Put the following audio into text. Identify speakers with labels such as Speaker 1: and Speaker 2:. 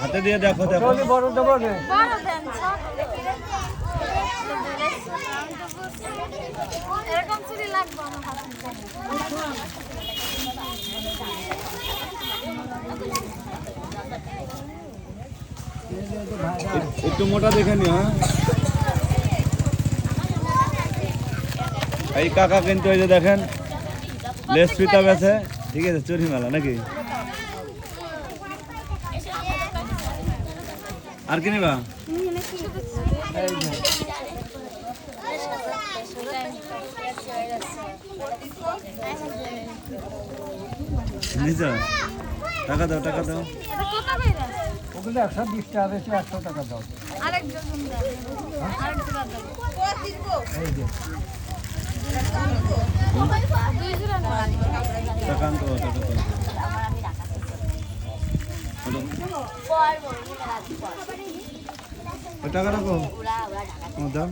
Speaker 1: হাতে দিয়ে দেখো দেখো
Speaker 2: বড় দেবো না
Speaker 3: বড় দেন এরকম চুরি লাগবে আমার হাতে
Speaker 1: একটু মোটা দেখে নিও। হ্যাঁ এই কাকা কিন্তু এই যে দেখেন লেস ফিতা বেছে, ঠিক আছে, চুরি মেলা নাকি? আর কি নিবা? নিছো? টাকা দাও টাকা দাও।
Speaker 2: ওগুলো 120 টাকা বেশি 100 টাকা দাও।
Speaker 3: আরেকজন আরেকজন
Speaker 2: এই যে
Speaker 1: টাকা আনতে হবে, টাকা দাও। ওই টাকা রাখো দাও।